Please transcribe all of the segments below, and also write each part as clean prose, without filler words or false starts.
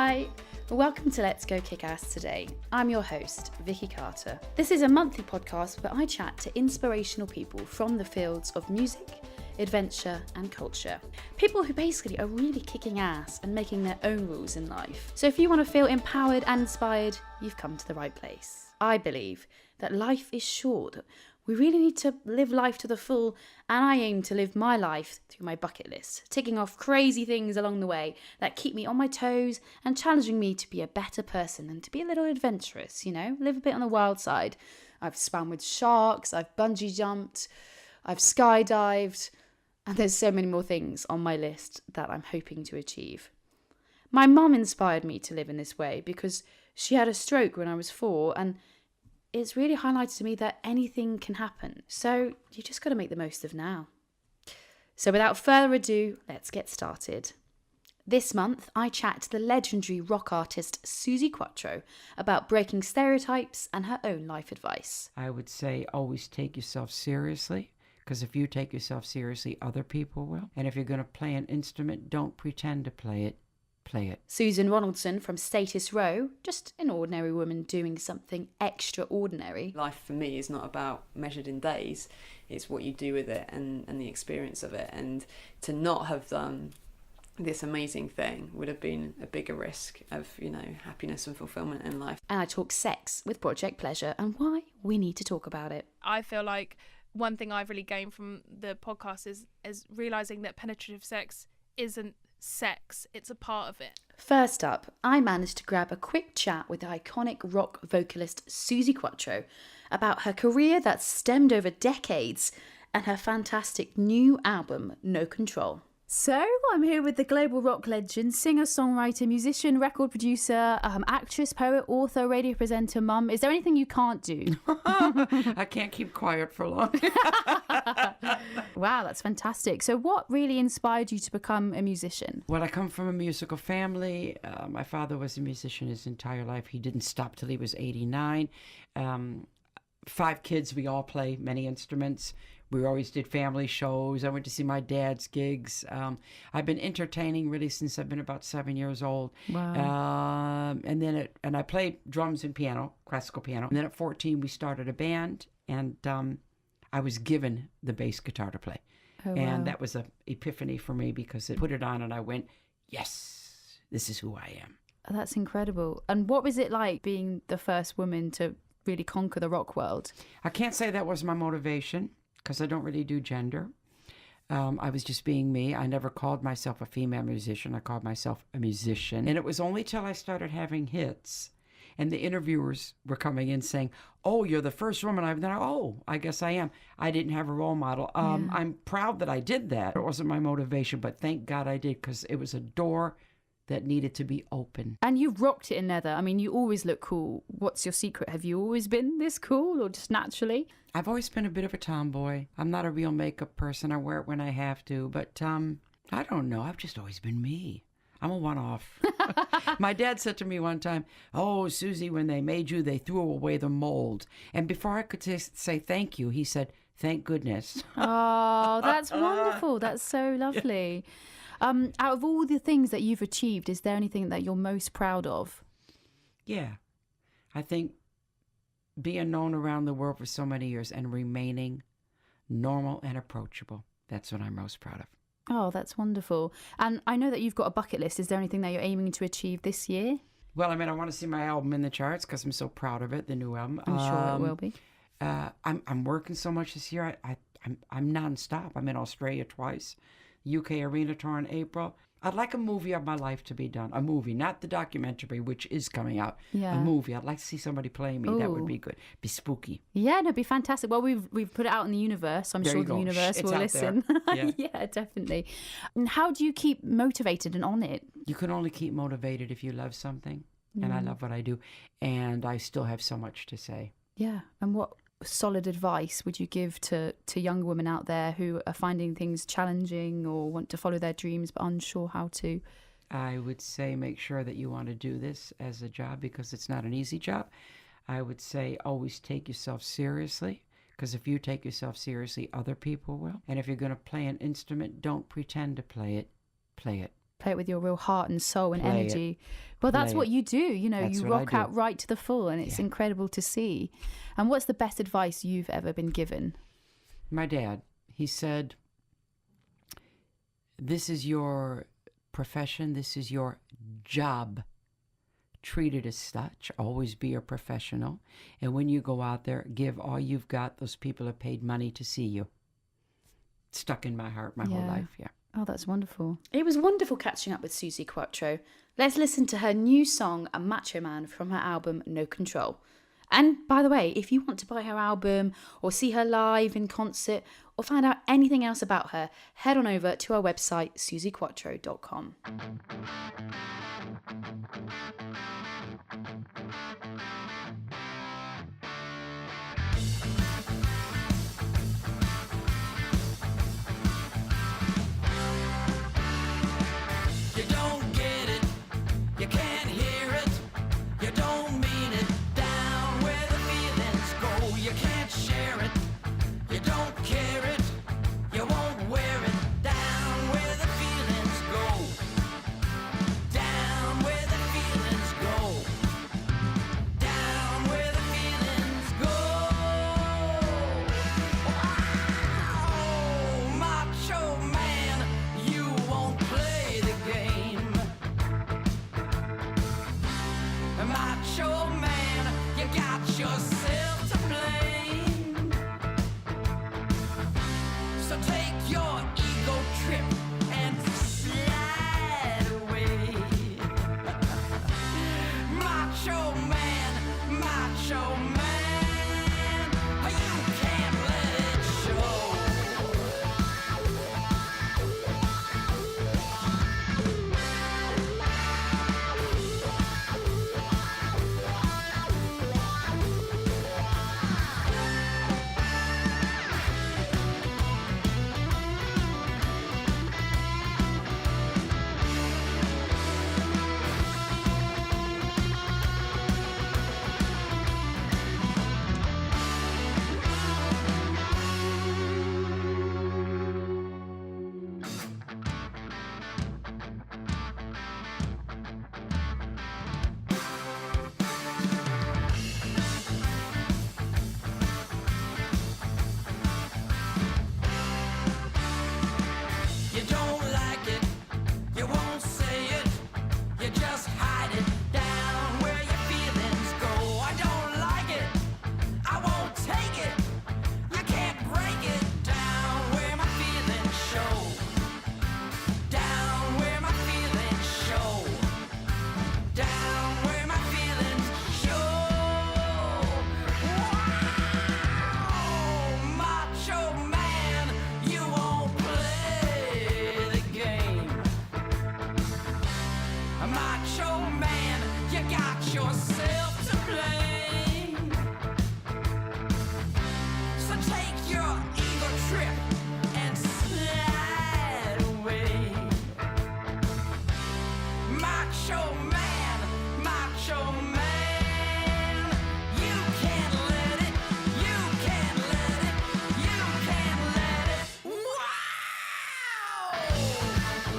Hi, welcome to Let's Go Kickass today. I'm your host, Vicky Carter. This is a monthly podcast where I chat to inspirational people from the fields of music, adventure and culture. People who basically are really kicking ass and making their own rules in life. So if you want to feel empowered and inspired, you've come to the right place. I believe that life is short. We really need to live life to the full, and I aim to live my life through my bucket list, ticking off crazy things along the way that keep me on my toes and challenging me to be a better person and to be a little adventurous, live a bit on the wild side. I've swam with sharks, I've bungee jumped, I've skydived, and there's so many more things on my list that I'm hoping to achieve. My mum inspired me to live in this way because she had a stroke when I was 4, and it's really highlighted to me that anything can happen. So you just got to make the most of now. So without further ado, let's get started. This month, I chat to the legendary rock artist Suzi Quatro about breaking stereotypes and her own life advice. I would say always take yourself seriously, because if you take yourself seriously, other people will. And if you're going to play an instrument, don't pretend to play it. Play it. Susan Ronaldson from Status Row, just an ordinary woman doing something extraordinary. Life for me is not about measured in days, it's what you do with it and the experience of it. And to not have done this amazing thing would have been a bigger risk of, happiness and fulfillment in life. And I talk sex with Project Pleasure and why we need to talk about it. I feel like one thing I've really gained from the podcast is realising that penetrative sex isn't sex, it's a part of it. First up, I managed to grab a quick chat with the iconic rock vocalist Suzi Quatro about her career that stemmed over decades and her fantastic new album, No Control. So, I'm here with the global rock legend, singer, songwriter, musician, record producer, actress, poet, author, radio presenter, mum. Is there anything you can't do? I can't keep quiet for long. Wow, that's fantastic. So what really inspired you to become a musician? Well, I come from a musical family. My father was a musician his entire life. He didn't stop till he was 89. 5 kids, we all play many instruments. We always did family shows. I went to see my dad's gigs. I've been entertaining really since I've been about 7 years old. Wow. And I played drums and piano, classical piano. And then at 14, we started a band, and I was given the bass guitar to play. Oh, and wow. that was an epiphany for me because it put it on and I went, yes, this is who I am. Oh, that's incredible. And what was it like being the first woman to really conquer the rock world? I can't say that was my motivation, because I don't really do gender. I was just being me. I never called myself a female musician. I called myself a musician. And it was only till I started having hits and the interviewers were coming in saying, oh, you're the first woman I've done. Oh, I guess I am. I didn't have a role model. I'm proud that I did that. It wasn't my motivation, but thank God I did, because it was a door that needed to be open. And you've rocked it in leather. I mean, you always look cool. What's your secret? Have you always been this cool or just naturally? I've always been a bit of a tomboy. I'm not a real makeup person. I wear it when I have to. But I don't know. I've just always been me. I'm a one-off. My dad said to me one time, oh, Suzi, when they made you, they threw away the mold. And before I could say thank you, he said, thank goodness. Oh, that's wonderful. That's so lovely. Out of all the things that you've achieved, is there anything that you're most proud of? Yeah. I think being known around the world for so many years and remaining normal and approachable, that's what I'm most proud of. Oh, that's wonderful. And I know that you've got a bucket list. Is there anything that you're aiming to achieve this year? Well, I mean, I want to see my album in the charts because I'm so proud of it, the new album. I'm sure it will be. I'm working so much this year. I'm nonstop. I'm in Australia twice, UK Arena Tour in April. I'd like a movie of my life to be done. A movie, not the documentary, which is coming out. Yeah. A movie. I'd like to see somebody play me. Ooh. That would be good. Be spooky. Yeah, no, it'd be fantastic. Well, we've put it out in the universe. So I'm There sure you the go. universe It's will out listen. there. Yeah, definitely. And how do you keep motivated and on it? You can only keep motivated if you love something. And I love what I do. And I still have so much to say. Yeah. And what solid advice would you give to young women out there who are finding things challenging or want to follow their dreams but unsure how to? I would say make sure that you want to do this as a job because it's not an easy job. I would say always take yourself seriously, because if you take yourself seriously, other people will. And if you're going to play an instrument, don't pretend to play it. Play it. play it with your real heart and soul and Play it. energy. Well, that's Play what it. you do. You know, That's you what I rock do. out right to the full, and it's incredible to see. And what's the best advice you've ever been given? My dad, he said, this is your profession, this is your job. Treat it as such. Always be a professional. And when you go out there, give all you've got. Those people have paid money to see you. It's stuck in my heart my whole life, yeah. Oh, that's wonderful. It was wonderful catching up with Suzi Quatro. Let's listen to her new song, A Macho Man, from her album No Control. And by the way, if you want to buy her album or see her live in concert or find out anything else about her, head on over to our website, suziquatro.com. You don't get it, you can't hear it, you don't mean it. Down where the feelings go, you can't share it, you don't care it, you won't wear it. Down where the feelings go, down where the feelings go, down where the feelings go. Oh, macho man, you won't play the game. Macho man, you got yourself to blame. So take your ego trip and slide away. Macho man, you can't let it show. You don't like it, you won't say it, you just hide it. Down where your feelings go, I don't like it, I won't take it, you can't break it. Down where my feelings show, down where my feelings show, down where my feelings show. Wow, macho man, you won't play the game. Macho man, you got yourself to blame. So take your ego trip and slide away. Macho man, you can't let it, you can't let it, you can't let it. Wow!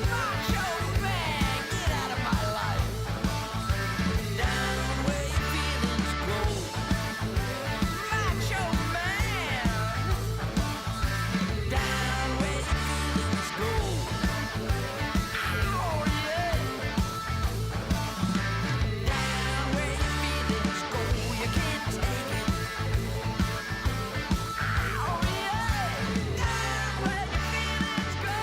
Macho man, get out of my life. Down where your feelings go. Macho man. Down where your feelings go. Oh yeah. Down where your feelings go, you can't take it. Oh yeah. Down where your feelings go.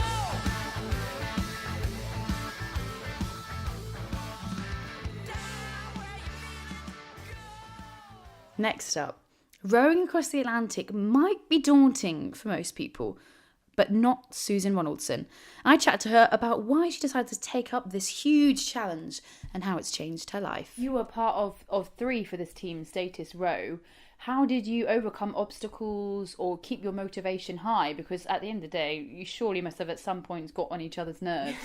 Next up, rowing across the Atlantic might be daunting for most people, but not Susan Ronaldson. I chat to her about why she decided to take up this huge challenge and how it's changed her life. You were part of 3 for this team status row. How did you overcome obstacles or keep your motivation high? Because at the end of the day, you surely must have at some points got on each other's nerves.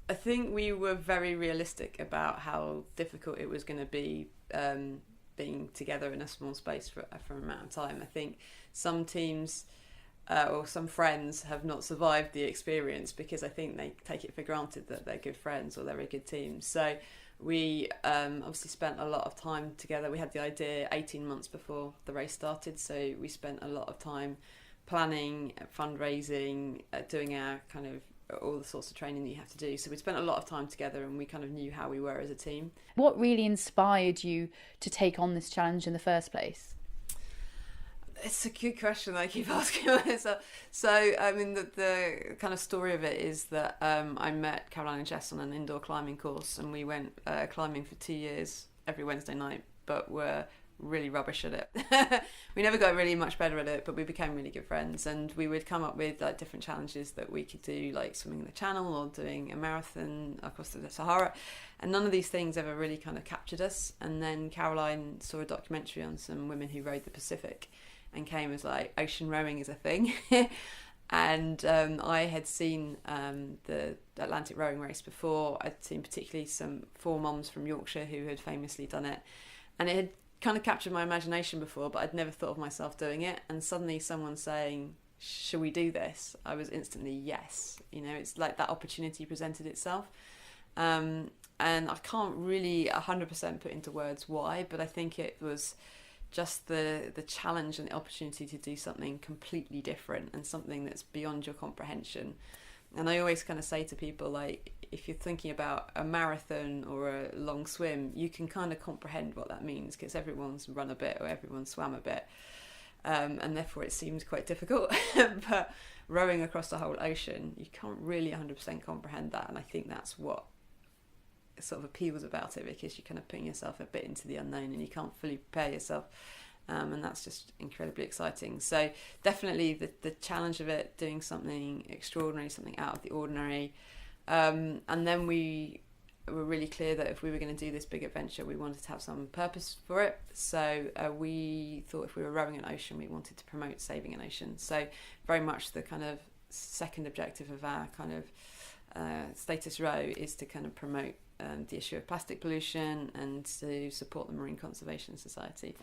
I think we were very realistic about how difficult it was going to be being together in a small space for an amount of time. I think some teams or some friends have not survived the experience because I think they take it for granted that they're good friends or they're a good team. So we obviously spent a lot of time together. We had the idea 18 months before the race started, so we spent a lot of time planning, fundraising, doing our kind of all the sorts of training that you have to do. So we spent a lot of time together and we kind of knew how we were as a team. What really inspired you to take on this challenge in the first place? It's a good question that I keep asking myself. So, I mean, the kind of story of it is that I met Caroline and Jess on an indoor climbing course, and we went climbing for 2 years every Wednesday night, but were really rubbish at it. We never got really much better at it, but we became really good friends, and we would come up with like different challenges that we could do, like swimming the Channel or doing a marathon across the Sahara, and none of these things ever really kind of captured us. And then Caroline saw a documentary on some women who rode the Pacific and came as like, ocean rowing is a thing. And I had seen the Atlantic rowing race before. I'd seen particularly some 4 moms from Yorkshire who had famously done it, and it had kind of captured my imagination before, but I'd never thought of myself doing it. And suddenly someone saying, should we do this? I was instantly yes. You know, it's like that opportunity presented itself. And I can't really 100% put into words why, but I think it was just the challenge and the opportunity to do something completely different and something that's beyond your comprehension. And I always kind of say to people, like, if you're thinking about a marathon or a long swim, you can kind of comprehend what that means because everyone's run a bit or everyone's swam a bit, and therefore it seems quite difficult. But rowing across the whole ocean, you can't really 100% comprehend that, and I think that's what sort of appeals about it, because you're kind of putting yourself a bit into the unknown and you can't fully prepare yourself, and that's just incredibly exciting. So definitely the challenge of it, doing something extraordinary, something out of the ordinary, and then we were really clear that if we were going to do this big adventure, we wanted to have some purpose for it. So we thought if we were rowing an ocean, we wanted to promote saving an ocean. So very much the kind of second objective of our kind of status row is to kind of promote the issue of plastic pollution and to support the Marine Conservation Society.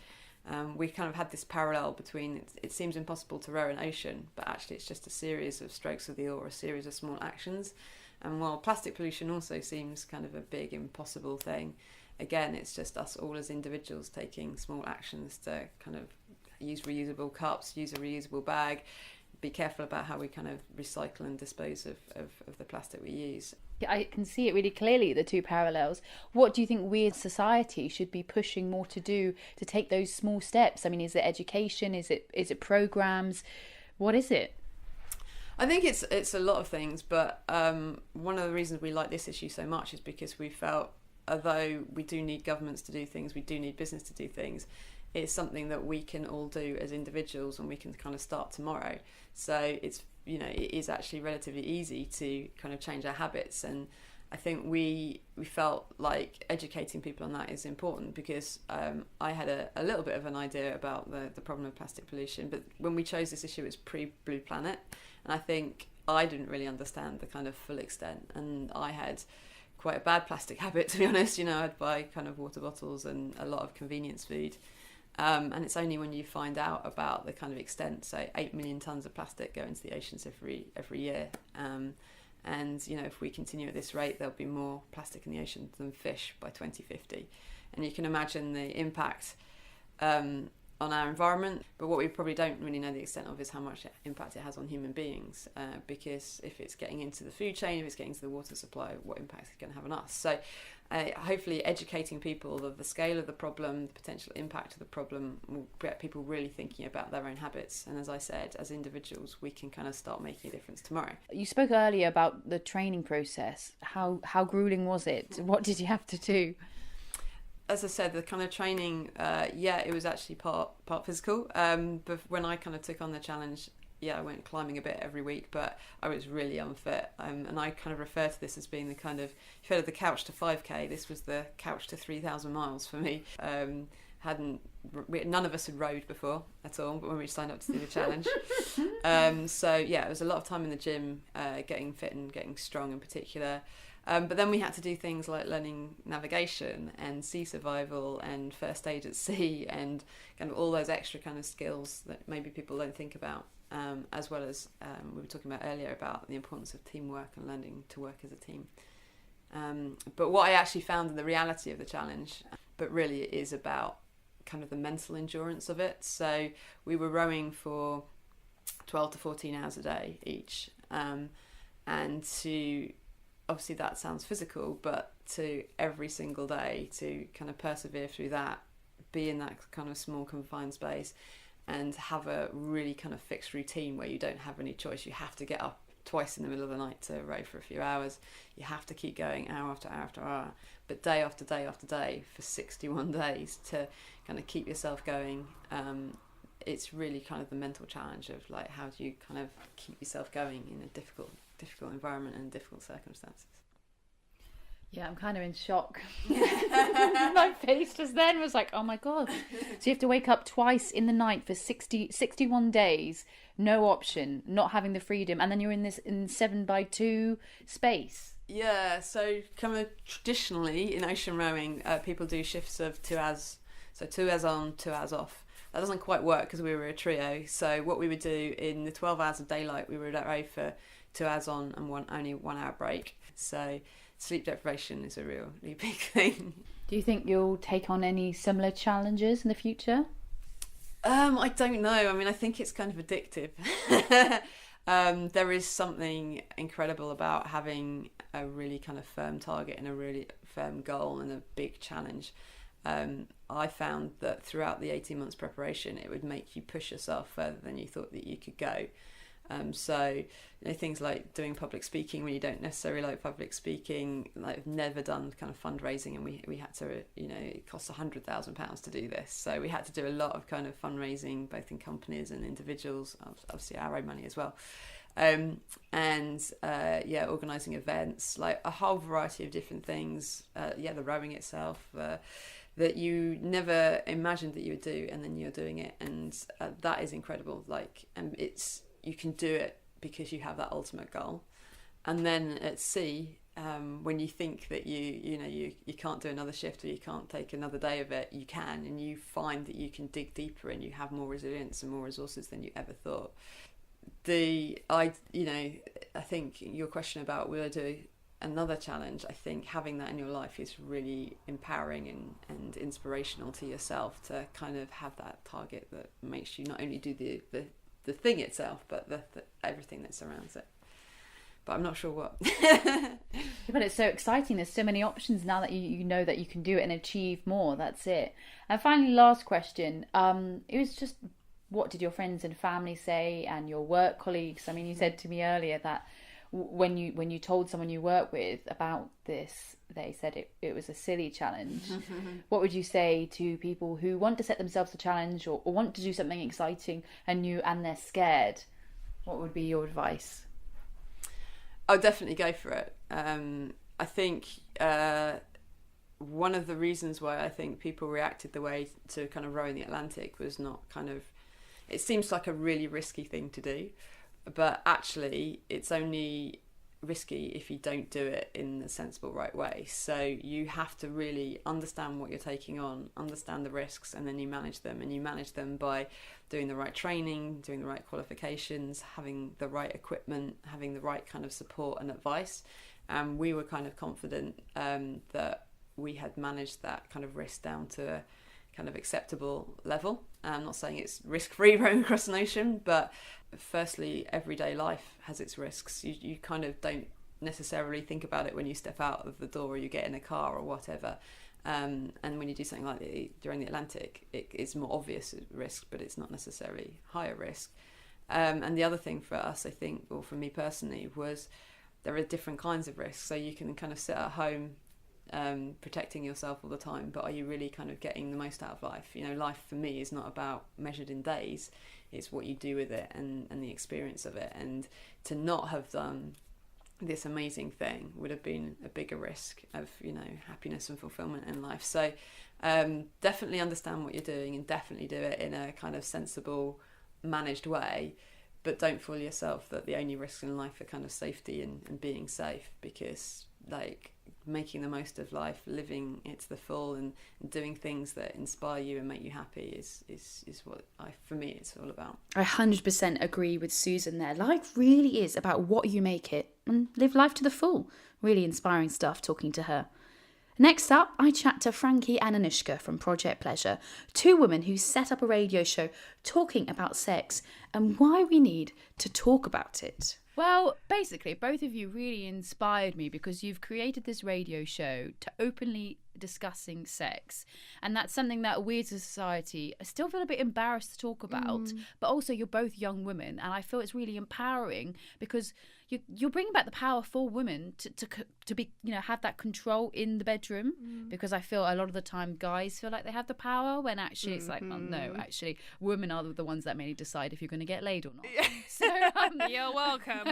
We kind of had this parallel between it seems impossible to row an ocean, but actually it's just a series of strokes of the oar, a series of small actions. And while plastic pollution also seems kind of a big impossible thing, again, it's just us all as individuals taking small actions to kind of use reusable cups, use a reusable bag, be careful about how we kind of recycle and dispose of the plastic we use. I can see it really clearly, the two parallels. What do you think we as society should be pushing more to do to take those small steps? I mean, is it education? Is it programs? What is it? I think it's a lot of things, but one of the reasons we like this issue so much is because we felt, although we do need governments to do things, we do need business to do things, it's something that we can all do as individuals and we can kind of start tomorrow. So it's, you know, it is actually relatively easy to kind of change our habits. And I think we felt like educating people on that is important, because I had a little bit of an idea about the problem of plastic pollution, but when we chose this issue, it was pre-Blue Planet, and I think I didn't really understand the kind of full extent, and I had quite a bad plastic habit, to be honest. You know, I'd buy kind of water bottles and a lot of convenience food. And it's only when you find out about the kind of extent, so 8 million tonnes of plastic go into the oceans every year. And, you know, if we continue at this rate, there'll be more plastic in the ocean than fish by 2050. And you can imagine the impact on our environment. But what we probably don't really know the extent of is how much impact it has on human beings. Because if it's getting into the food chain, if it's getting to the water supply, what impact is it going to have on us? So hopefully educating people of the scale of the problem, the potential impact of the problem, will get people really thinking about their own habits. And as I said, as individuals, we can kind of start making a difference tomorrow. You spoke earlier about the training process. How grueling was it? What did you have to do? As I said, the kind of training, it was actually part physical. But when I kind of took on the challenge, I went climbing a bit every week, but I was really unfit. And I kind of refer to this as being the kind of, if you had the couch to 5K, this was the couch to 3,000 miles for me. None of us had rowed before at all, but when we signed up to do the challenge. It was a lot of time in the gym, getting fit and getting strong in particular. But then we had to do things like learning navigation and sea survival and first aid at sea and kind of all those extra kind of skills that maybe people don't think about as well as we were talking about earlier about the importance of teamwork and learning to work as a team. But what I actually found in the reality of the challenge, but really it is about kind of the mental endurance of it. So we were rowing for 12 to 14 hours a day each, and to, obviously that sounds physical, but to every single day to kind of persevere through that, be in that kind of small confined space, and have a really kind of fixed routine where you don't have any choice. You have to get up twice in the middle of the night to row for a few hours. You have to keep going hour after hour after hour, but day after day after day for 61 days to kind of keep yourself going. It's really kind of the mental challenge of like, how do you kind of keep yourself going in a difficult environment and difficult circumstances. Yeah, I'm kind of in shock. My face just then was like, oh my God. So you have to wake up twice in the night for 61 days, no option, not having the freedom, and then you're in this 7x2 space. Yeah, so kind of traditionally in ocean rowing, people do shifts of 2 hours, so 2 hours on, 2 hours off. That doesn't quite work because we were a trio. So what we would do in the 12 hours of daylight, we would row for 2 hours on and only 1 hour break. So sleep deprivation is a really big thing. Do you think you'll take on any similar challenges in the future? I don't know. I mean, I think it's kind of addictive. There is something incredible about having a really kind of firm target and a really firm goal and a big challenge. I found that throughout the 18 months preparation, it would make you push yourself further than you thought that you could go. So, you know, things like doing public speaking when you don't necessarily like public speaking. Like, I've never done kind of fundraising, and we had to, you know, it costs £100,000 to do this. So we had to do a lot of kind of fundraising, both in companies and individuals, obviously our own money as well. Organising events, like a whole variety of different things. The rowing itself, that you never imagined that you would do, and then you're doing it, and that is incredible. Like, and you can do it because you have that ultimate goal. And then at sea, when you think that you can't do another shift or you can't take another day of it, you can, and you find that you can dig deeper and you have more resilience and more resources than you ever thought. I think your question about will I do another challenge, I think having that in your life is really empowering and inspirational to yourself, to kind of have that target that makes you not only do the thing itself, but the everything that surrounds it. But I'm not sure what. But it's so exciting. There's so many options now that you know that you can do it and achieve more. That's it. And finally, last question. It was just, what did your friends and family say, and your work colleagues? I mean, you said to me earlier that when you told someone you work with about this, they said it was a silly challenge. What would you say to people who want to set themselves a challenge or want to do something exciting and new, and they're scared? What would be your advice? I'll definitely go for it. I think one of the reasons why I think people reacted the way to kind of rowing the Atlantic was not kind of, it seems like a really risky thing to do, but actually it's only risky if you don't do it in a sensible right way. So you have to really understand what you're taking on, understand the risks, and then you manage them. And you manage them by doing the right training, doing the right qualifications, having the right equipment, having the right kind of support and advice. And we were kind of confident that we had managed that kind of risk down to a kind of acceptable level. I'm not saying it's risk-free rowing across an ocean, but firstly, everyday life has its risks. You kind of don't necessarily think about it when you step out of the door or you get in a car or whatever. And when you do something like during the Atlantic, it's more obvious risk, but it's not necessarily higher risk. And the other thing for us, I think, or for me personally, was there are different kinds of risks. So you can kind of sit at home protecting yourself all the time, but are you really kind of getting the most out of life? You know, life for me is not about measured in days, it's what you do with it and the experience of it. And to not have done this amazing thing would have been a bigger risk of, you know, happiness and fulfillment in life. So definitely understand what you're doing and definitely do it in a kind of sensible, managed way, but don't fool yourself that the only risks in life are kind of safety and being safe, because like making the most of life, living it to the full, and doing things that inspire you and make you happy is what for me it's all about. I 100% agree with Susan there. Life really is about what you make it, and live life to the full. Really inspiring stuff talking to her. Next up, I chat to Frankie and Anushka from Project Pleasure, two women who set up a radio show talking about sex and why we need to talk about it. Well, basically, both of you really inspired me because you've created this radio show to openly discussing sex. And that's something that we as a society still feel a bit embarrassed to talk about. But also, you're both young women. And I feel it's really empowering because you're bringing back the power for women to be, have that control in the bedroom. Because I feel a lot of the time guys feel like they have the power when actually it's like, well, no, actually, women are the ones that mainly decide if you're going to get laid or not. So You're welcome.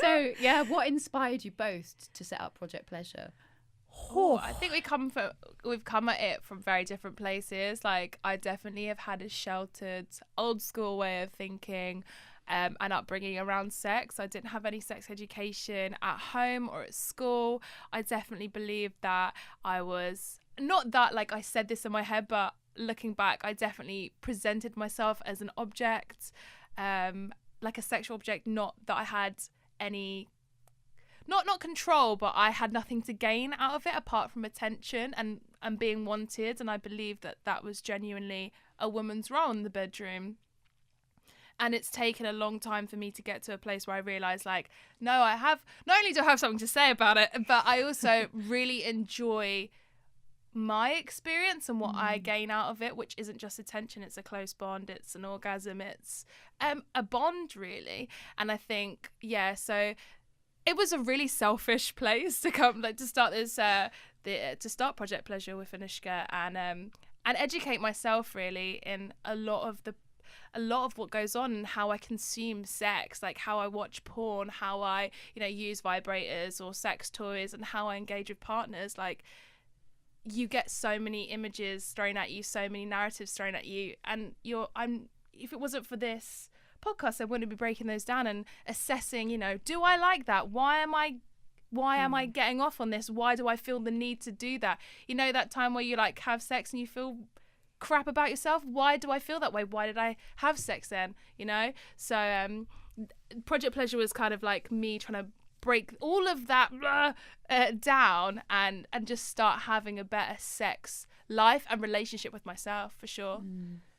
So, yeah, what inspired you both to set up Project Pleasure? I think we've come at it from very different places. Like, I definitely have had a sheltered, old school way of thinking and upbringing around sex. I didn't have any sex education at home or at school. I definitely believed that I was, not that like I said this in my head, but looking back, I definitely presented myself as an object, like a sexual object, not that I had any, not control, but I had nothing to gain out of it apart from attention and being wanted. And I believed that was genuinely a woman's role in the bedroom. And it's taken a long time for me to get to a place where I realised, like, no, I have, not only do I have something to say about it, but I also really enjoy my experience and what I gain out of it, which isn't just attention, it's a close bond, it's an orgasm, it's a bond, really. And I think, so it was a really selfish place to come, like, to start this, to start Project Pleasure with Anushka and educate myself really in a lot of what goes on and how I consume sex, like how I watch porn, how I, use vibrators or sex toys, and how I engage with partners. Like, you get so many images thrown at you, so many narratives thrown at you, and if it wasn't for this podcast, I wouldn't be breaking those down and assessing, do I like that? Why am I getting off on this? Why do I feel the need to do that? That time where you like have sex and you feel crap about yourself. Why do I feel that way? Why did I have sex then? So Project Pleasure was kind of like me trying to break all of that down and just start having a better sex life and relationship with myself, for sure.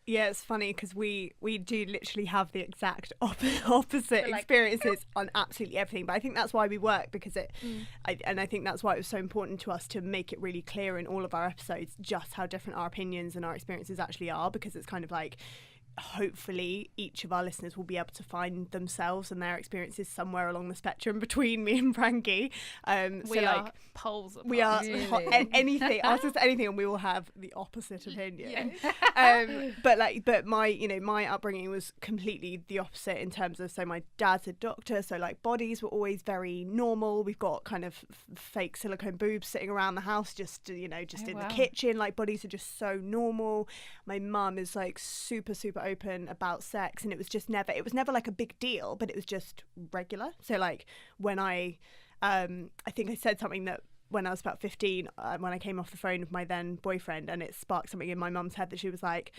Yeah, it's funny because we do literally have the exact opposite experiences on absolutely everything. But I think that's why we work, because I think that's why it was so important to us to make it really clear in all of our episodes just how different our opinions and our experiences actually are, because it's kind of like, hopefully each of our listeners will be able to find themselves and their experiences somewhere along the spectrum between me and Frankie. We are poles apart. We are really. Anything, ask us anything and we will have the opposite opinion. But my upbringing was completely the opposite in terms of, so my dad's a doctor, so like bodies were always very normal. We've got kind of fake silicone boobs sitting around the house, just in the kitchen, like bodies are just so normal. My mum is like super open about sex, and it was never like a big deal, but it was just regular. So like when I think I said something that when I was about 15, when I came off the phone with my then boyfriend, and it sparked something in my mum's head that she was like,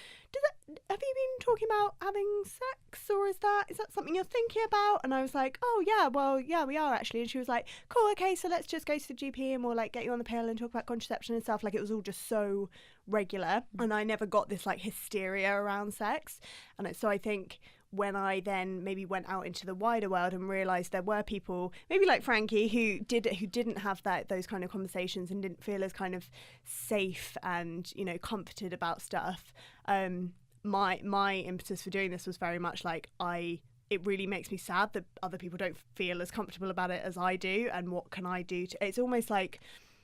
have you been talking about having sex, or is that something you're thinking about? And I was like, oh yeah, well yeah, we are actually. And she was like, cool, okay, so let's just go to the GP and we'll like get you on the pill and talk about contraception and stuff. Like, it was all just so regular, and I never got this like hysteria around sex. And so I think when I then maybe went out into the wider world and realised there were people, maybe like Frankie, who didn't have those kind of conversations and didn't feel as kind of safe and comforted about stuff. My impetus for doing this was very much like, it really makes me sad that other people don't feel as comfortable about it as I do, and what can I do to, it's almost like,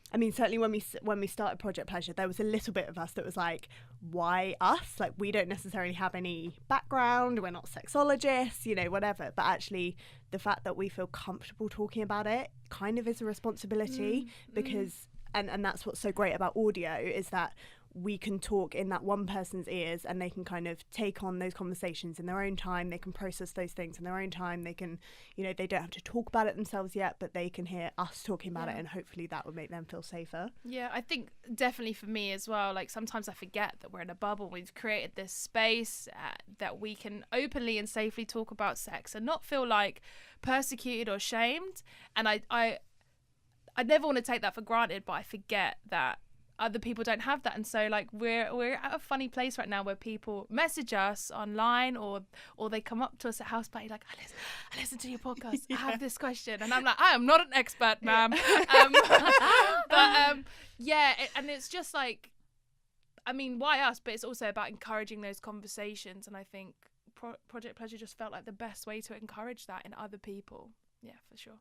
I mean, certainly when we started Project Pleasure, there was a little bit of us that was like, why us? Like, we don't necessarily have any background, we're not sexologists, whatever. But actually, the fact that we feel comfortable talking about it kind of is a responsibility, because, and that's what's so great about audio, is that we can talk in that one person's ears, and they can kind of take on those conversations in their own time. They can process those things in their own time. They can, they don't have to talk about it themselves yet, but they can hear us talking about it, and hopefully that will make them feel safer. Yeah, I think definitely for me as well, like sometimes I forget that we're in a bubble. We've created this space that we can openly and safely talk about sex and not feel like persecuted or shamed. And I never want to take that for granted, but I forget that other people don't have that. And so like we're at a funny place right now where people message us online or they come up to us at house party like, I listen to your podcast, I have this question, and I'm like, I am not an expert, ma'am. And it's just like, I mean, why us? But it's also about encouraging those conversations, and I think Project Pleasure just felt like the best way to encourage that in other people. Yeah, for sure.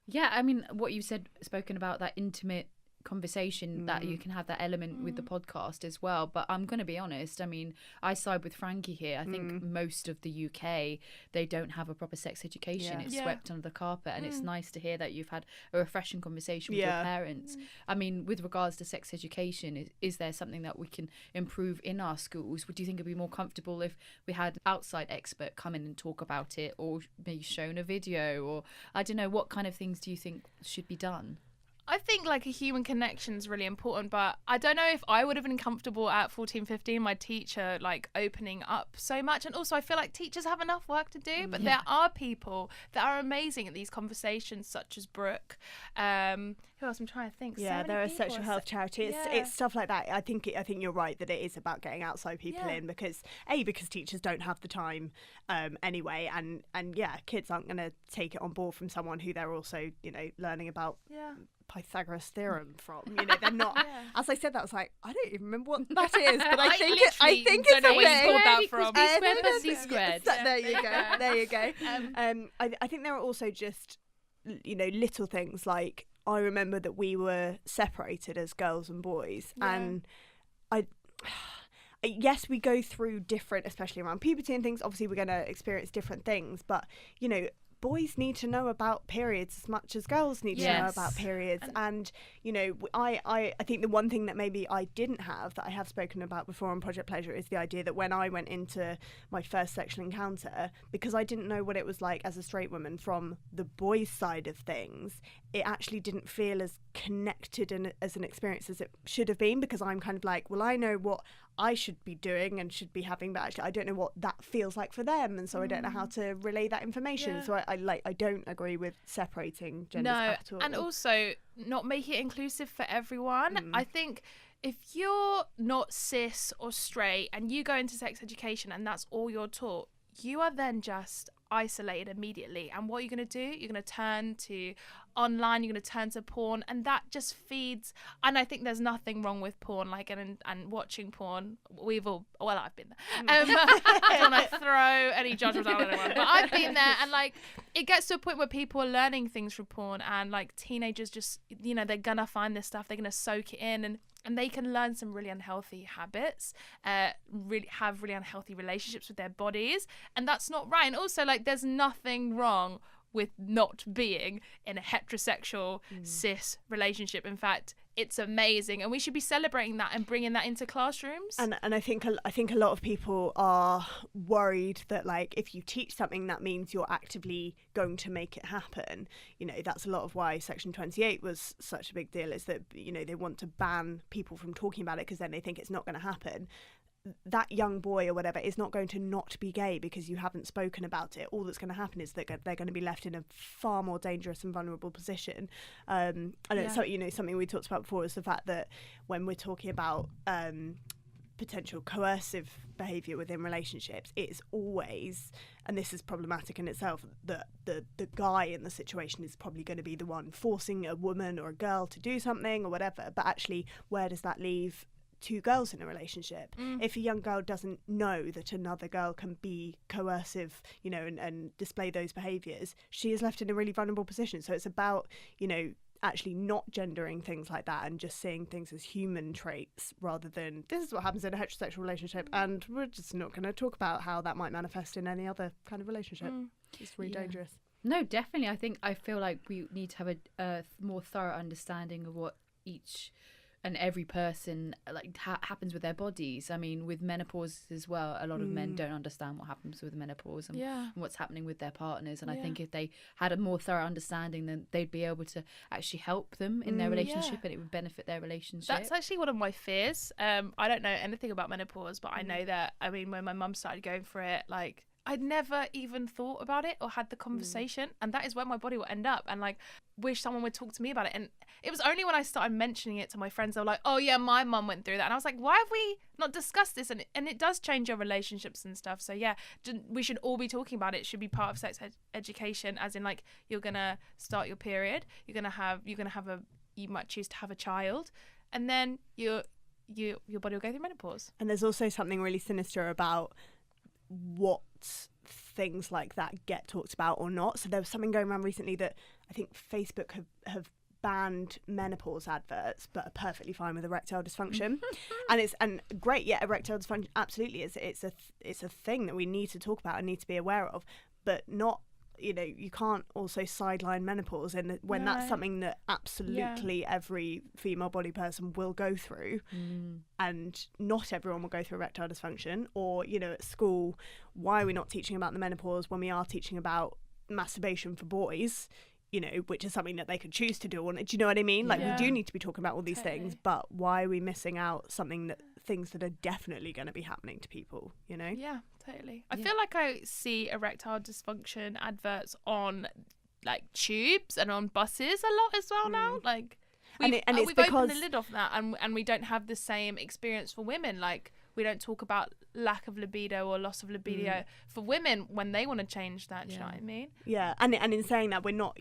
Yeah, I mean, what you said, spoken about that intimate conversation, that you can have that element with the podcast as well. But I'm going to be honest, I mean, I side with Frankie here. I think most of the UK, they don't have a proper sex education. It's swept under the carpet, and it's nice to hear that you've had a refreshing conversation with your parents. I mean, with regards to sex education, is there something that we can improve in our schools? Would you think it'd be more comfortable if we had outside expert come in and talk about it, or maybe shown a video, or I don't know, what kind of things do you think should be done? I think like a human connection is really important, but I don't know if I would have been comfortable at 14, 15, my teacher like opening up so much. And also I feel like teachers have enough work to do, but there are people that are amazing at these conversations, such as Brooke. Who else? I'm trying to think. Yeah, there are sexual health charities. It's stuff like that. I think you're right that it is about getting outside people in, because teachers don't have the time anyway, and kids aren't going to take it on board from someone who they're also learning about Pythagoras theorem from. They're not. As I said that, I was like, I don't even remember what that is, but I think it's a thing. That from. There you go. I think there are also just little things like, I remember that we were separated as girls and boys, and yes, we go through different, especially around puberty and things, obviously we're going to experience different things, but boys need to know about periods as much as girls need to know about periods. And I think the one thing that maybe I didn't have, that I have spoken about before on Project Pleasure, is the idea that when I went into my first sexual encounter, because I didn't know what it was like as a straight woman from the boys' side of things, it actually didn't feel as connected and as an experience as it should have been, because I'm kind of like, well, I know what I should be doing and should be having, but actually I don't know what that feels like for them, and so I don't know how to relay that information. So I don't agree with separating genders at all. And also not make it inclusive for everyone. I think if you're not cis or straight and you go into sex education and that's all you're taught, you are then just isolated immediately. And what you're going to do, you're going to turn to online, you're going to turn to porn, and that just feeds. And I think there's nothing wrong with porn, like and watching porn. I've been there. I don't want to throw any judgment on anyone, but I've been there, and like it gets to a point where people are learning things from porn, and like teenagers just they're gonna find this stuff, they're gonna soak it in, and they can learn some really unhealthy habits, really unhealthy relationships with their bodies, and that's not right. And also, like, there's nothing wrong with not being in a heterosexual cis relationship. In fact, it's amazing, and we should be celebrating that and bringing that into classrooms. And I think a lot of people are worried that, like, if you teach something, that means you're actively going to make it happen. That's a lot of why Section 28 was such a big deal, is that they want to ban people from talking about it because then they think it's not going to happen. That young boy or whatever is not going to not be gay because you haven't spoken about it. All that's going to happen is that they're going to be left in a far more dangerous and vulnerable position. And it's something we talked about before is the fact that when we're talking about potential coercive behaviour within relationships, it's always, and this is problematic in itself, that the guy in the situation is probably going to be the one forcing a woman or a girl to do something or whatever. But actually, where does that leave two girls in a relationship? If a young girl doesn't know that another girl can be coercive, and display those behaviours, she is left in a really vulnerable position. So it's about, actually not gendering things like that and just seeing things as human traits rather than this is what happens in a heterosexual relationship, and we're just not going to talk about how that might manifest in any other kind of relationship. It's really dangerous. No, definitely. I feel like we need to have a more thorough understanding of what each every person like happens with their bodies. I mean, with menopause as well, a lot of men don't understand what happens with menopause and what's happening with their partners. And I think if they had a more thorough understanding, then they'd be able to actually help them in their relationship, and it would benefit their relationship. That's actually one of my fears. I don't know anything about menopause, but I know that, I mean, when my mum started going for it, like, I'd never even thought about it or had the conversation, and that is where my body will end up. And like, wish someone would talk to me about it. And it was only when I started mentioning it to my friends, they were like, "Oh yeah, my mum went through that," and I was like, "Why have we not discussed this?" And it does change your relationships and stuff. So yeah, we should all be talking about it. It should be part of sex education, as in like, you're gonna start your period, you might choose to have a child, and then your body will go through menopause. And there's also something really sinister about what things like that get talked about or not. So there was something going around recently that I think Facebook have banned menopause adverts, but are perfectly fine with erectile dysfunction. and great, yeah, erectile dysfunction absolutely is it's a thing that we need to talk about and need to be aware of, but not, you know, you can't also sideline menopause, and when that's something that absolutely every female body person will go through, and not everyone will go through erectile dysfunction. Or, you know, at school, why are we not teaching about the menopause when we are teaching about masturbation for boys, you know, which is something that they could choose to do? Do you know what I mean? Like, we do need to be talking about all these things, but why are we missing out things that are definitely going to be happening to people, you know? Yeah, totally. I feel like I see erectile dysfunction adverts on like tubes and on buses a lot as well now. Like, we've opened the lid off that, and we don't have the same experience for women. Like, we don't talk about lack of libido or loss of libido for women when they want to change that. Do you know what I mean? Yeah, and in saying that, we're not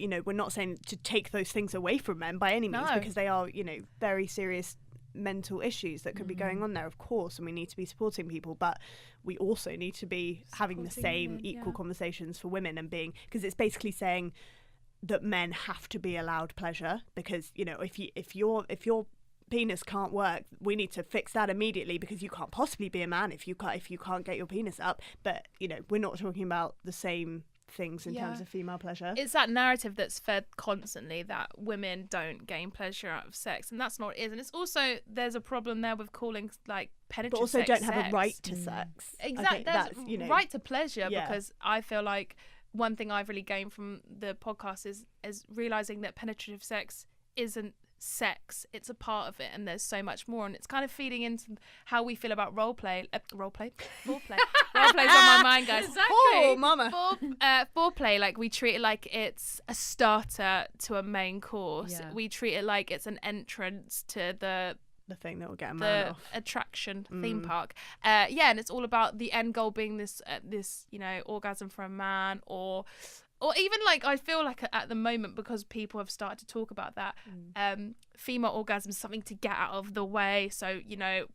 saying to take those things away from men by any means, because they are, you know, very serious mental issues that could be going on there, of course, and we need to be supporting people, but we also need to be having the same equal conversations for women, and because it's basically saying that men have to be allowed pleasure, because, you know, if your penis can't work, we need to fix that immediately, because you can't possibly be a man if you can't get your penis up. But, you know, we're not talking about the same things in terms of female pleasure. It's that narrative that's fed constantly that women don't gain pleasure out of sex, and that's not what it is. And it's also, there's a problem there with calling like penetrative sex, but also sex don't sex. have a right to sex. Exactly, that's, you know, right to pleasure, because I feel like one thing I've really gained from the podcast is realizing that penetrative sex isn't sex, it's a part of it, and there's so much more, and it's kind of feeding into how we feel about foreplay. Roleplay's on my mind, guys. Exactly. Oh, mama. Foreplay, like, we treat it like it's a starter to a main course. We treat it like it's an entrance to the thing that will get a man off. Attraction theme park. And it's all about the end goal being this you know, orgasm for a man, or even, like, I feel like at the moment, because people have started to talk about that, female orgasm is something to get out of the way, so, you know,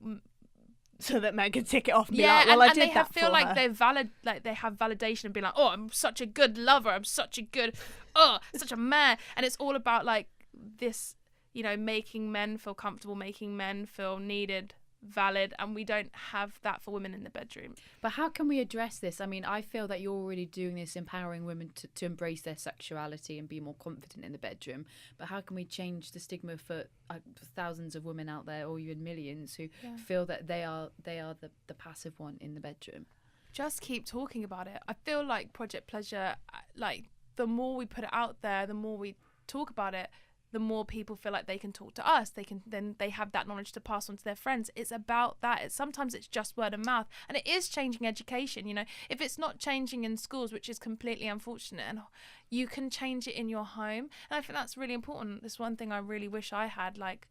so that men can tick it off and be like, well, I did that for her. And they feel like they're valid, like they have validation and be like, oh, I'm such a good lover, I'm such a good, such a man. And it's all about, like, this, you know, making men feel comfortable, making men feel needed, valid, and we don't have that for women in the bedroom. But how can we address this? I mean, I feel that you're already doing this, empowering women to embrace their sexuality and be more confident in the bedroom. But how can we change the stigma for thousands of women out there, or even millions, who feel that they are the passive one in the bedroom? Just keep talking about it. I feel like Project Pleasure, like, the more we put it out there, the more we talk about it, the more people feel like they can talk to us. Then they have that knowledge to pass on to their friends. It's about that. Sometimes it's just word of mouth, and it is changing education. You know, if it's not changing in schools, which is completely unfortunate, and you can change it in your home, and I think that's really important. This one thing I really wish I had, like,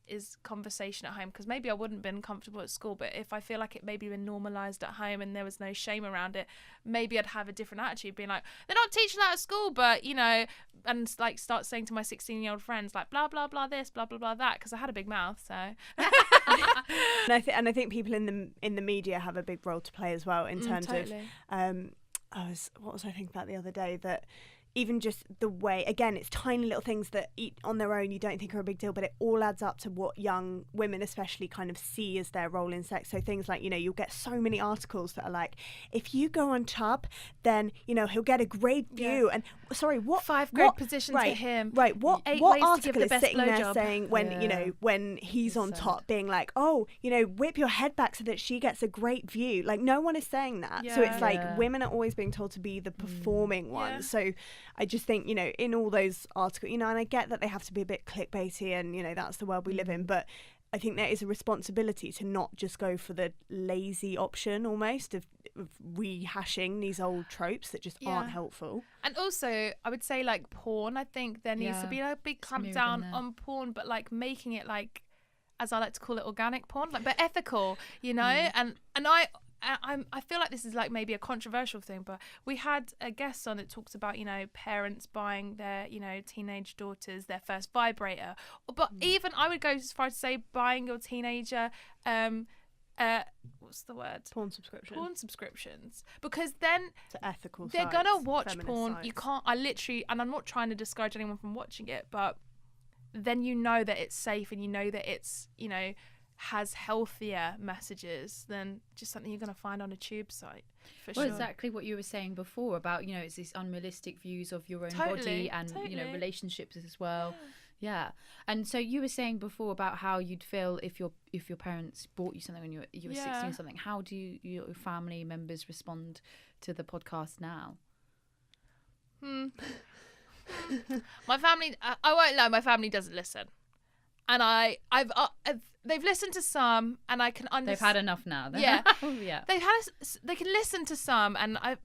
is conversation at home, because maybe I wouldn't have been comfortable at school, but if I feel like it maybe been normalised at home and there was no shame around it, maybe I'd have a different attitude, being like, they're not teaching that at school, but, you know, and like start saying to my 16-year-old friends, like, blah blah blah this, blah blah blah that, because I had a big mouth. So and I think people in the media have a big role to play as well, in terms of what was I thinking about the other day, that, even just the way, again, it's tiny little things that on their own you don't think are a big deal, but it all adds up to what young women especially kind of see as their role in sex. So things like, you know, you'll get so many articles that are like, if you go on top, then, you know, he'll get a great view. And sorry, what 5 great positions for him. Right. What 8 ways to article give the is best sitting there blowjob. saying when, you know, when he's on top being like, oh, you know, whip your head back so that she gets a great view. Like, no one is saying that. So it's like women are always being told to be the performing ones. So I just think, you know, in all those articles, you know, and I get that they have to be a bit clickbaity and, you know, that's the world we live in, but I think there is a responsibility to not just go for the lazy option almost of rehashing these old tropes that just aren't helpful. And also, I would say like porn, I think there needs to be a big clampdown on porn, but like making it like, as I like to call it, organic porn, like, but ethical, you know. And I feel like this is like maybe a controversial thing, but we had a guest on that talks about, you know, parents buying their, you know, teenage daughters their first vibrator, but even I would go as far as to say buying your teenager what's the word? Porn subscriptions. Because then it's ethical. They're gonna watch porn. You can't. I literally, and I'm not trying to discourage anyone from watching it, but then you know that it's safe and you know that it's, you know, has healthier messages than just something you're going to find on a tube site. Well, exactly what you were saying before about, you know, it's these unrealistic views of your own body and, you know, relationships as well. Yeah. And so you were saying before about how you'd feel if your parents bought you something when you were 16 or something. How do your family members respond to the podcast now? My family, I won't lie, my family doesn't listen. And they've listened to some, and I can understand. They've had enough now. Yeah, yeah. They can listen to some, and I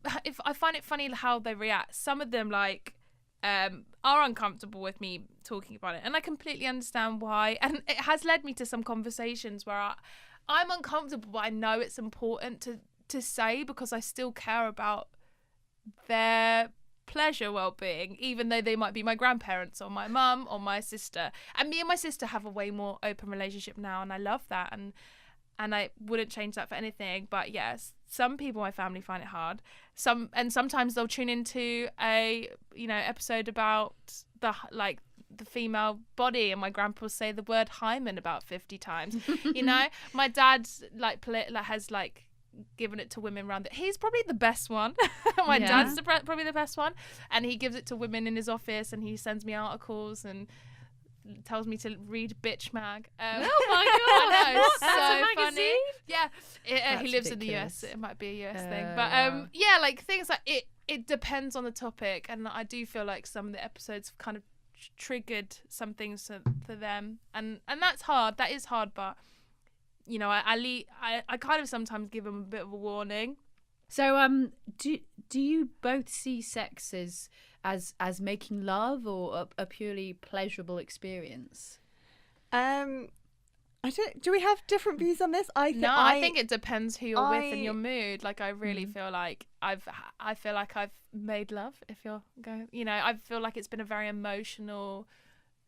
find it funny how they react. Some of them like are uncomfortable with me talking about it, and I completely understand why. And it has led me to some conversations where I'm uncomfortable, but I know it's important to say because I still care about their pleasure, well-being, even though they might be my grandparents or my mum or my sister. And me and my sister have a way more open relationship now, and I love that, and I wouldn't change that for anything. But yes, some people in my family find it hard. Sometimes they'll tune into a, you know, episode about the female body, and my grandpa will say the word hymen about 50 times. You know, my dad has given it to women around it. He's probably the best one. My dad's probably the best one, and he gives it to women in his office, and he sends me articles and tells me to read Bitch Mag. Oh my god! I know, That's a so magazine? funny. Yeah, he lives ridiculous. in the US. It might be a US thing, but yeah, like things like it depends on the topic, and I do feel like some of the episodes kind of triggered some things for them, and that's hard. That is hard, but you know, I kind of sometimes give them a bit of a warning. So, do you both see sex as making love or a purely pleasurable experience? Do we have different views on this? I think it depends who you're with and your mood. Like, I really feel like I've made love. If you're going, you know, I feel like it's been a very emotional,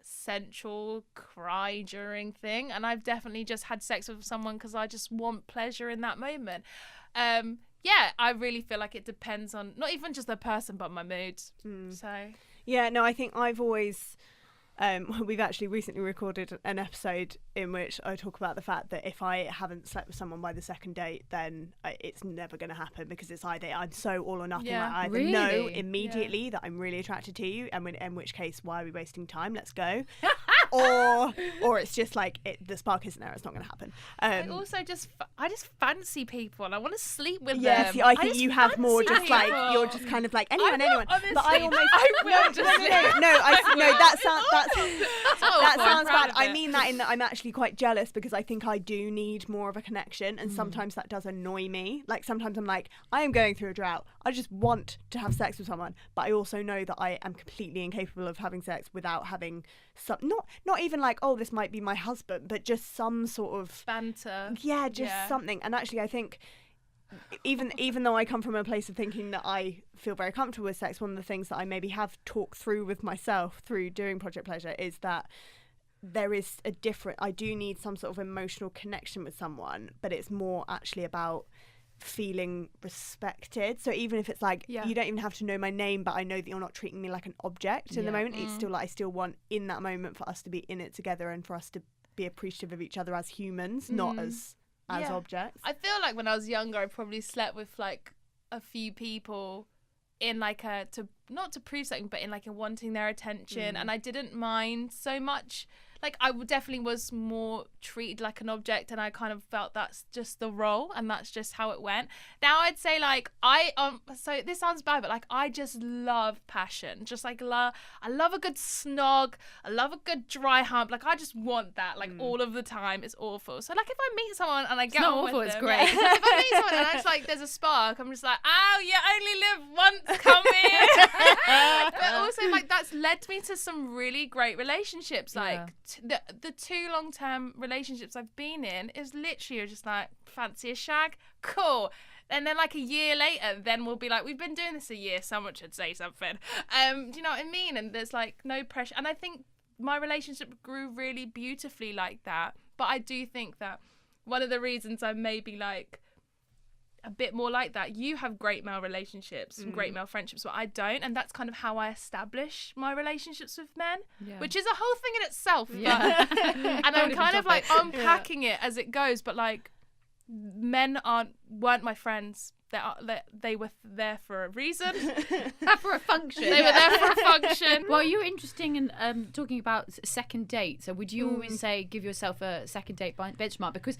sensual, cry during thing, and I've definitely just had sex with someone because I just want pleasure in that moment. Yeah, I really feel like it depends on not even just the person but my mood. So yeah, no, I think I've always we've actually recently recorded an episode in which I talk about the fact that if I haven't slept with someone by the second date, then it's never going to happen, because it's either I'm so all or nothing. Yeah. I either know immediately that I'm really attracted to you, and in which case, why are we wasting time? Let's go. or it's just like the spark isn't there. It's not going to happen. I also I just fancy people, and I want to sleep with them. Yeah, see, I think you have more just people. like you're just kind of like anyone. Honestly, but I almost that sounds bad. I mean that in that I'm actually quite jealous, because I think I do need more of a connection, and sometimes that does annoy me. Like sometimes I'm like, I am going through a drought. I just want to have sex with someone, but I also know that I am completely incapable of having sex without having some not even like, oh, this might be my husband, but just some sort of banter. Yeah, just something. And actually I think even though I come from a place of thinking that I feel very comfortable with sex, one of the things that I maybe have talked through with myself through doing Project Pleasure is that there is I do need some sort of emotional connection with someone, but it's more actually about feeling respected. So even if it's like you don't even have to know my name, but I know that you're not treating me like an object in the moment, it's still like I still want in that moment for us to be in it together and for us to be appreciative of each other as humans, not as objects. I feel like when I was younger, I probably slept with like a few people in like a not to prove something, but in like a wanting their attention, and I didn't mind so much. Like I definitely was more treated like an object, and I kind of felt that's just the role, and that's just how it went. Now I'd say like so this sounds bad, but like I just love passion. Just like I love a good snog. I love a good dry hump. Like I just want that like all of the time. It's awful. So like if I meet someone and I get on with them, it's great. if I meet someone and I just like there's a spark, I'm just like, oh, you only live once, come here. But also like that's led me to some really great relationships. Like the 2 long-term relationships I've been in is literally just like fancy a shag, cool. And then like a year later, then we'll be like, we've been doing this a year, someone should say something. Do you know what I mean? And there's like no pressure. And I think my relationship grew really beautifully like that. But I do think that one of the reasons I may be like a bit more like that, you have great male relationships and great male friendships, but I don't, and that's kind of how I establish my relationships with men, which is a whole thing in itself. But, and I'm kind of like unpacking it as it goes, but like men weren't my friends. They were there for a reason. For a function. They were there for a function. Well, you're interesting in talking about second date. So would you always say give yourself a second date benchmark? Because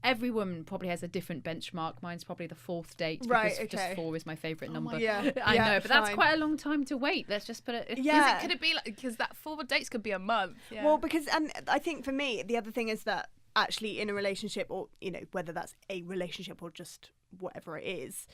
every woman probably has a different benchmark. Mine's probably the 4th date. Because just 4 is my favourite number. I know, but that's quite a long time to wait. Let's just put it... Could it be like... Because that 4 dates could be a month. Yeah. Well, because... And I think for me, the other thing is that actually in a relationship, or, you know, whether that's a relationship or just whatever it is,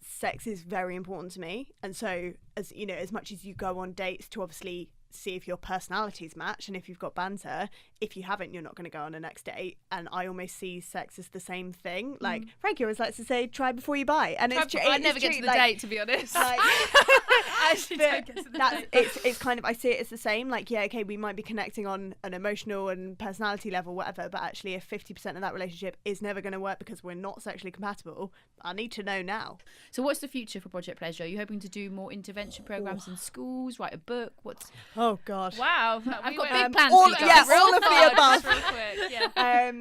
sex is very important to me. And so, as you know, as much as you go on dates to obviously see if your personalities match and if you've got banter, if you haven't, you're not going to go on a next date. And I almost see sex as the same thing. Like Frankie always likes to say, try before you buy. And I never get to the date, to be honest. Like, I actually don't get to the date. It's kind of, I see it as the same. Like, yeah, okay, we might be connecting on an emotional and personality level, whatever, but actually if 50% of that relationship is never going to work because we're not sexually compatible, I need to know now. So what's the future for Project Pleasure? Are you hoping to do more intervention programs in schools, write a book? Oh God! Wow, I've got big plans. All of the above. Real quick, yeah.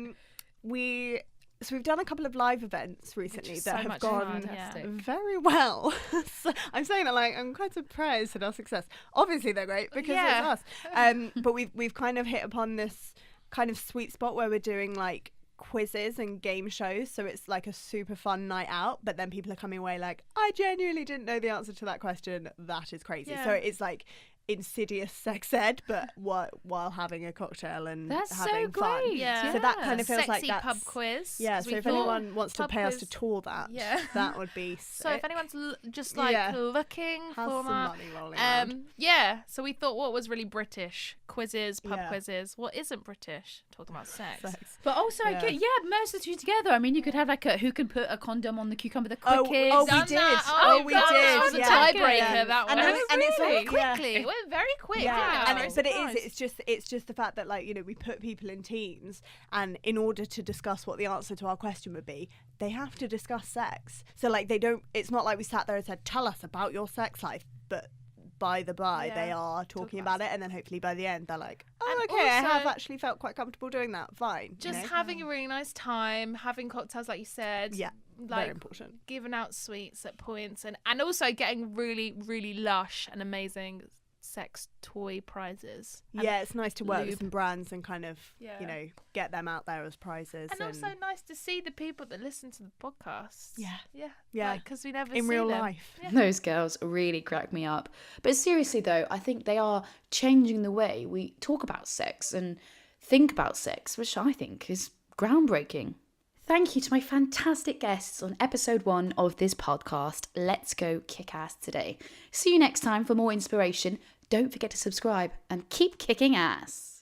We've done a couple of live events recently that have gone fun. very well. So I'm saying that like I'm quite surprised at our success. Obviously they're great because it's us. But we've kind of hit upon this kind of sweet spot where we're doing like quizzes and game shows, so it's like a super fun night out, but then people are coming away like, I genuinely didn't know the answer to that question. That is crazy. So it's like insidious sex ed, but while having a cocktail and having fun. Yeah. So that kind of feels like sexy that's pub quiz. Yeah. So if anyone wants to pay us to tour that, that would be sick. So if anyone's just like looking have for some that, money rolling around. So we thought what was really British quizzes, pub quizzes. What isn't British? Talking about sex. But also, merge the two together. I mean, you could have like who can put a condom on the cucumber the quickest. We did. That was a tiebreaker. That one. And it's really quickly. It went very quick. But it's just the fact that like, you know, we put people in teams, and in order to discuss what the answer to our question would be, they have to discuss sex. So like it's not like we sat there and said, tell us about your sex life, but by the by they are talking about it, and then hopefully by the end they're like, oh, okay, I have actually felt quite comfortable doing that, fine. Just having a really nice time, having cocktails like you said, like very important, giving out sweets at points, and also getting really, really lush and amazing sex toy prizes. It's nice to work with some brands and kind of you know, get them out there as prizes, and also nice to see the people that listen to the podcast. Because we never in see real them. life. Those girls really crack me up. But seriously though, I think they are changing the way we talk about sex and think about sex, which I think is groundbreaking. Thank you to my fantastic guests on episode 1 of this podcast, Let's Go Kickass Today. See you next time for more inspiration. Don't forget to subscribe and keep kicking ass.